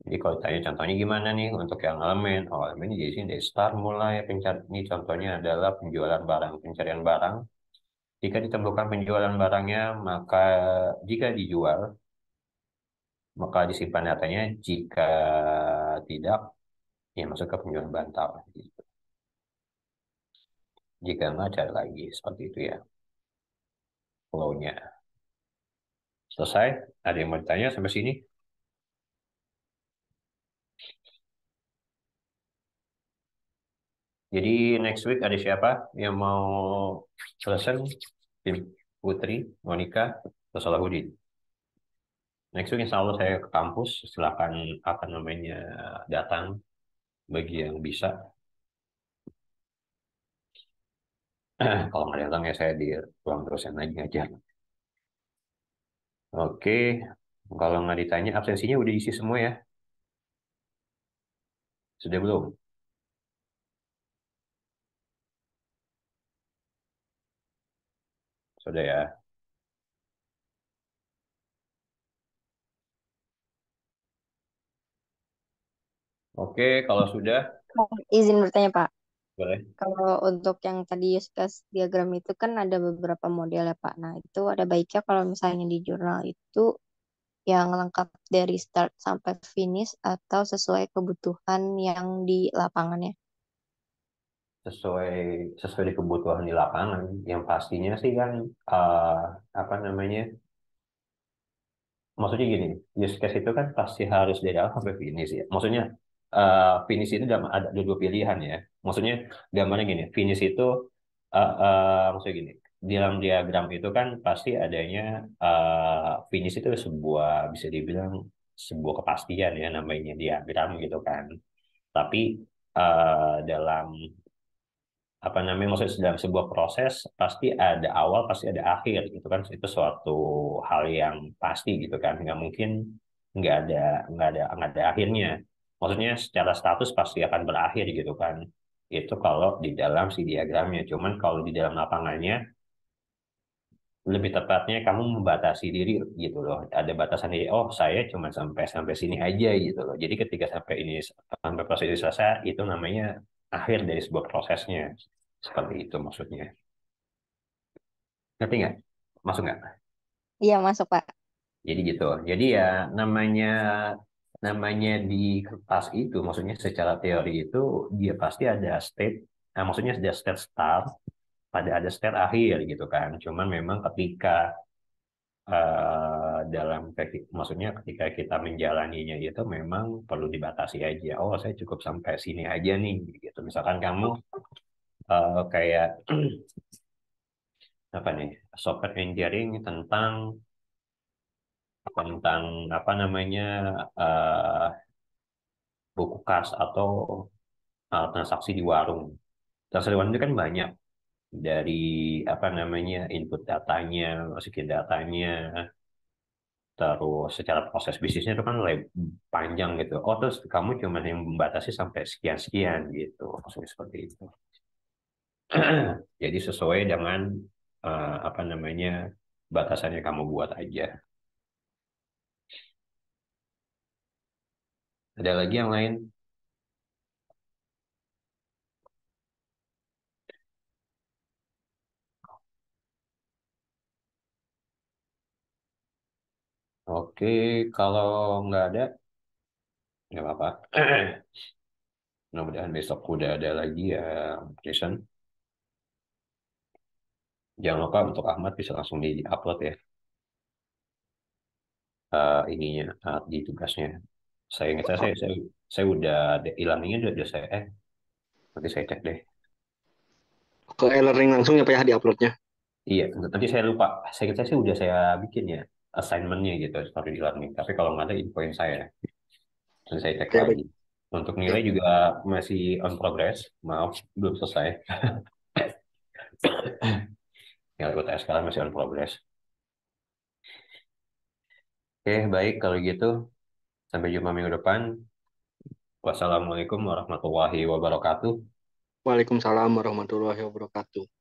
Jadi kalau tanya contohnya gimana nih untuk yang elemen? Oh, elemen di sini dari start mulai ini contohnya adalah penjualan barang, pencarian barang. Jika ditemukan penjualan barangnya, maka jika dijual, maka disimpan datanya. Jika tidak, ya masuk ke penjualan bantal. Gitu. Jika nggak, cari lagi. Seperti itu ya flow-nya. Selesai? Ada yang mau ditanya sampai sini? Jadi next week ada siapa yang mau selesai? Tim Putri, Monica, atau Salahuddin? Next week insya Allah saya ke kampus. Silakan apa namanya datang bagi yang bisa. Kalau nggak datang ya saya di ruang dosen lagi ngajar. Oke, kalau nggak ditanya absensinya udah diisi semua ya? Sudah belum? Sudah ya. Oke, kalau sudah, Izin bertanya, Pak. boleh. Kalau untuk yang tadi use case diagram itu kan ada beberapa model ya, Pak. Nah, itu ada baiknya kalau misalnya di jurnal itu yang lengkap dari start sampai finish atau sesuai kebutuhan yang di lapangannya. sesuai sesuai di kebutuhan di lapangan. Yang pastinya sih kan eh, apa namanya? Maksudnya gini, use case itu kan pasti harus dari awal sampai finish ya. Maksudnya finish itu ada dua pilihan ya. Maksudnya gambarnya gini, finish itu maksudnya gini, di dalam diagram itu kan pasti adanya finish itu sebuah bisa dibilang sebuah kepastian ya namanya diagram gitu kan. Tapi dalam apa namanya maksudnya dalam sebuah proses pasti ada awal pasti ada akhir gitu kan itu suatu hal yang pasti gitu kan nggak mungkin nggak ada akhirnya maksudnya secara status pasti akan berakhir gitu kan itu kalau di dalam si diagramnya cuman kalau di dalam lapangannya lebih tepatnya kamu membatasi diri gitu loh ada batasan diri oh saya cuma sampai sampai sini aja gitu loh jadi ketika sampai proses ini selesai itu namanya akhir dari sebuah prosesnya seperti itu maksudnya. Ngerti nggak? Masuk nggak? Iya, masuk, Pak. Jadi gitu. Jadi ya namanya namanya di kertas itu, maksudnya secara teori itu dia pasti ada state, maksudnya ada state start, ada state akhir gitu kan. Cuman memang ketika maksudnya ketika kita menjalaninya itu memang perlu dibatasi aja. Oh, saya cukup sampai sini aja nih, gitu. Misalkan kamu kayak apa nih, software engineering tentang apa namanya eh, buku kas atau transaksi di warung. Transaksi di warung itu kan banyak dari apa namanya input datanya, masukin datanya, terus secara proses bisnisnya itu kan panjang gitu. Oh terus kamu cuma yang membatasi sampai sekian sekian gitu, maksudnya seperti itu. Jadi sesuai dengan apa namanya batasan yang kamu buat aja. Ada lagi yang lain? Oke, kalau nggak ada, nggak apa-apa. Mudah-mudahan besok udah ada lagi ya, Jason. Jangan lupa untuk Ahmad bisa langsung di-upload ya ininya di tugasnya. Saya ingat saya udah ilangnya udah saya nanti saya cek deh. Ke e-learning langsung ya Pak ya di-uploadnya. Iya, nanti saya lupa. Saya ingat saya sih udah saya bikin ya assignmentnya gitu story di learning. Tapi kalau nggak ada infoin saya. Nanti saya cek Oke, lagi. baik. Untuk Oke. nilai juga masih on progress. Maaf, belum selesai. Nilai UTS sekarang masih on progress. Oke, baik kalau gitu. Sampai jumpa minggu depan. Wassalamualaikum warahmatullahi wabarakatuh. Waalaikumsalam warahmatullahi wabarakatuh.